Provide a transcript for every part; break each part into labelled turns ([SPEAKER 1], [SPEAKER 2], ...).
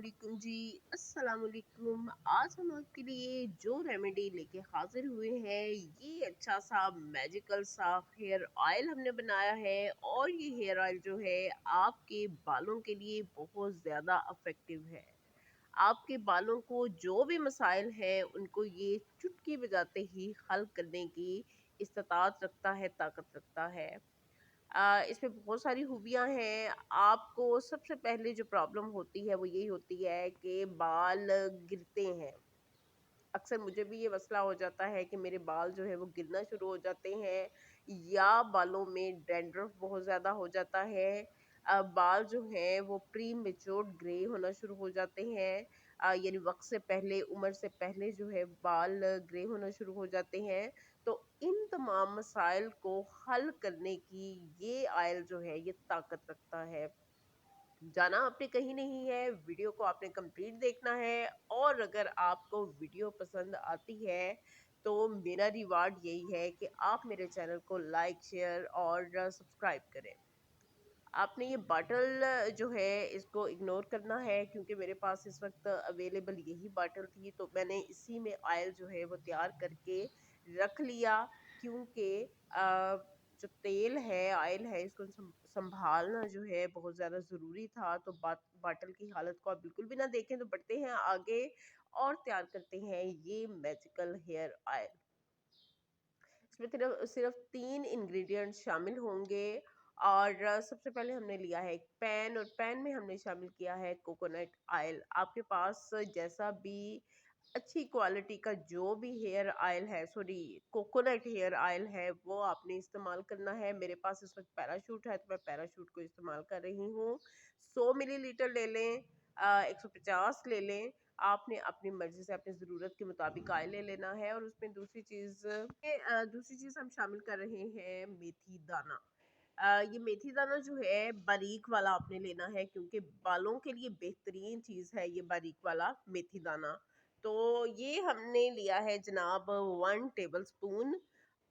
[SPEAKER 1] वालेकुम जी। अस्सलाम वालेकुम। आज हम आपके लिए जो रेमेडी लेके हाजिर हुए हैं, ये अच्छा सा मैजिकल सा हेयर ऑयल हमने बनाया है। और ये हेयर ऑयल जो है आपके बालों के लिए बहुत ज़्यादा अफेक्टिव है। आपके बालों को जो भी मसाइल हैं उनको ये चुटकी बजाते ही हल करने की इस्तात रखता है, ताकत रखता है। इसमें बहुत सारी खूबियाँ हैं। आपको सबसे पहले जो प्रॉब्लम होती है वो यही होती है कि बाल गिरते हैं। अक्सर मुझे भी ये मसला हो जाता है कि मेरे बाल जो है वो गिरना शुरू हो जाते हैं, या बालों में डैंड्रफ बहुत ज़्यादा हो जाता है। बाल जो हैं वो प्री मैच्योर्ड ग्रे होना शुरू हो जाते हैं। यानी वक़्त से पहले, उम्र से पहले जो है बाल ग्रे होना शुरू हो जाते हैं। तो इन तमाम मसाइल को हल करने की ये ऑयल जो है ये ताकत रखता है। जाना आपने कहीं नहीं है, वीडियो को आपने कंप्लीट देखना है। और अगर आपको वीडियो पसंद आती है तो मेरा रिवार्ड यही है कि आप मेरे चैनल को लाइक, शेयर और सब्सक्राइब करें। आपने ये बॉटल जो है इसको इग्नोर करना है, क्योंकि मेरे पास इस वक्त अवेलेबल यही बॉटल थी, तो मैंने इसी में ऑयल जो है वो तैयार करके रख लिया। क्योंकि जो तेल है, ऑयल है, इसको संभालना जो है बहुत ज़्यादा ज़रूरी था। तो बॉटल की हालत को आप बिल्कुल भी ना देखें। तो बढ़ते हैं आगे और तैयार करते हैं ये मैजिकल हेयर ऑयल। इसमें सिर्फ सिर्फ 3 इंग्रेडिएंट्स शामिल होंगे। और सबसे पहले हमने लिया है एक पैन, और पैन में हमने शामिल किया है कोकोनट ऑयल। आपके पास जैसा भी अच्छी क्वालिटी का जो भी हेयर ऑयल है, सॉरी, कोकोनट हेयर ऑयल है, वो आपने इस्तेमाल करना है। मेरे पास इस वक्त पैराशूट है तो मैं पैराशूट को इस्तेमाल कर रही हूँ। 100 मिलीलीटर ले लें, 150 ले लें। आपने अपनी मर्ज़ी से अपनी ज़रूरत के मुताबिक ऑयल ले लेना है। और उसमें दूसरी चीज़ हम शामिल कर रहे हैं मेथी दाना। ये मेथी दाना जो है बारीक वाला आपने लेना है, क्योंकि बालों के लिए बेहतरीन चीज़ है ये बारीक वाला मेथी दाना। तो ये हमने लिया है जनाब 1 टेबलस्पून।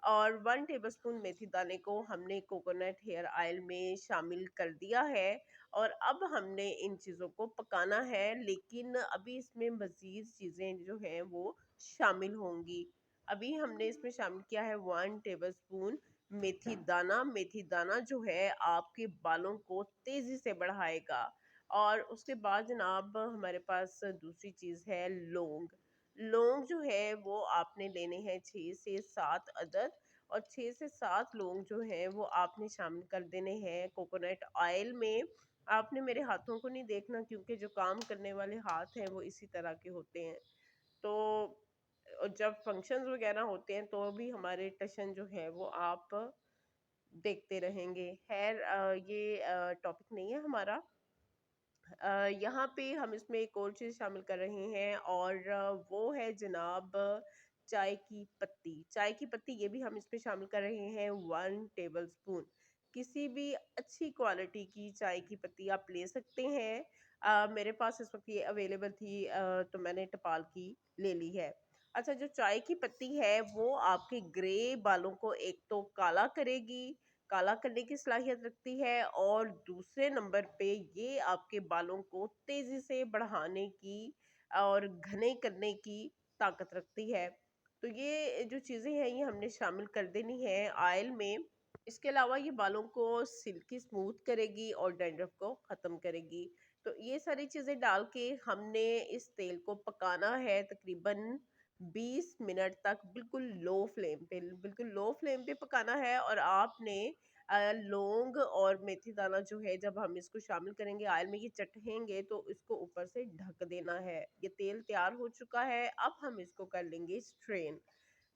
[SPEAKER 1] और 1 टेबलस्पून मेथी दाने को हमने कोकोनट हेयर ऑयल में शामिल कर दिया है। और अब हमने इन चीज़ों को पकाना है, लेकिन अभी इसमें मज़ीद चीज़ें जो हैं वो शामिल होंगी। अभी हमने इसमें शामिल किया है 1 टेबलस्पून मेथी दाना। मेथी दाना जो है आपके बालों को तेज़ी से बढ़ाएगा। और उसके बाद जनाब हमारे पास दूसरी चीज़ है लौंग। लौंग जो है वो आपने लेने हैं 6 से 7 अदद। और 6 से 7 लौंग जो हैं वो आपने शामिल कर देने हैं कोकोनट ऑयल में। आपने मेरे हाथों को नहीं देखना, क्योंकि जो काम करने वाले हाथ हैं वो इसी तरह के होते हैं। तो जब फंक्शंस वगैरह होते हैं तो भी हमारे टशन जो है वो आप देखते रहेंगे। खैर, ये टॉपिक नहीं है हमारा। यहाँ पे हम इसमें एक और चीज़ शामिल कर रहे हैं, और वो है जनाब चाय की पत्ती। चाय की पत्ती ये भी हम इसमें शामिल कर रहे हैं 1 टेबलस्पून। किसी भी अच्छी क्वालिटी की चाय की पत्ती आप ले सकते हैं। मेरे पास इस वक्त ये अवेलेबल थी, तो मैंने टपाल की ले ली है। अच्छा, जो चाय की पत्ती है वो आपके ग्रे बालों को एक तो काला करेगी, काला करने की सलाहियत रखती है। और दूसरे नंबर पे ये आपके बालों को तेज़ी से बढ़ाने की और घने करने की ताकत रखती है। तो ये जो चीज़ें हैं ये हमने शामिल कर देनी है ऑयल में। इसके अलावा ये बालों को सिल्की स्मूथ करेगी और डैंड्रफ को ख़त्म करेगी। तो ये सारी चीज़ें डाल के हमने इस तेल को पकाना है तकरीबन 20 मिनट तक, बिल्कुल लो फ्लेम पे पकाना है। और आपने लौंग और मेथी दाना जो है, जब हम इसको शामिल करेंगे ऑयल में, ये चटकेंगे तो इसको ऊपर से ढक देना है। ये तेल तैयार हो चुका है, अब हम इसको कर लेंगे स्ट्रेन।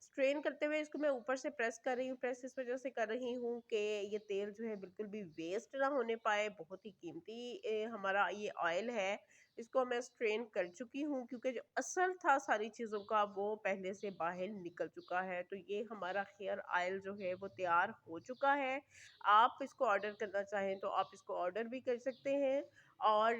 [SPEAKER 1] स्ट्रेन करते हुए इसको मैं ऊपर से प्रेस कर रही हूँ। प्रेस इस वजह से कर रही हूँ कि ये तेल जो है बिल्कुल भी वेस्ट ना होने पाए। बहुत ही कीमती हमारा ये ऑयल है। इसको मैं स्ट्रेन कर चुकी हूँ, क्योंकि जो असर था सारी चीज़ों का वो पहले से बाहर निकल चुका है। तो ये हमारा हेयर ऑयल जो है वो तैयार हो चुका है। आप इसको ऑर्डर करना चाहें तो आप इसको ऑर्डर भी कर सकते हैं। और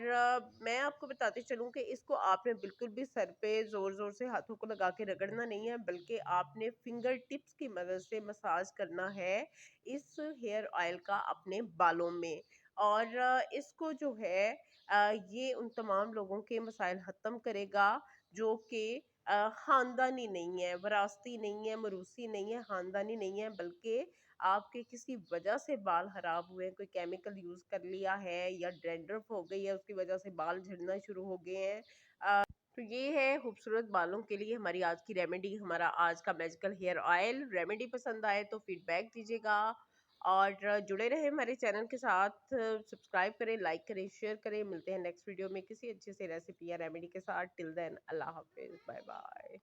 [SPEAKER 1] मैं आपको बताते चलूँ कि इसको आपने बिल्कुल भी सर पे ज़ोर-ज़ोर से हाथों को लगा के रगड़ना नहीं है, बल्कि आपने फिंगर टिप्स की मदद से मसाज करना है इस हेयर ऑयल का अपने बालों में। और इसको जो है ये उन तमाम लोगों के मसाइल ख़त्म करेगा जो कि ख़ानदानी नहीं है, विरासती नहीं है, मरूसी नहीं है, ख़ानदानी नहीं है, बल्कि आपके किसी वजह से बाल ख़राब हुए हैं, कोई केमिकल यूज़ कर लिया है या डैंड्रफ हो गई है, उसकी वजह से बाल झड़ना शुरू हो गए हैं। तो ये है खूबसूरत बालों के लिए हमारी आज की रेमेडी, हमारा आज का मैजिकल हेयर ऑयल। रेमेडी पसंद आए तो फीडबैक दीजिएगा और जुड़े रहे हमारे चैनल के साथ। सब्सक्राइब करें, लाइक करें, शेयर करें। मिलते हैं नेक्स्ट वीडियो में किसी अच्छे से रेसिपी या रेमेडी के साथ। टिल देन अल्लाह हाफिज़, बाय बाय।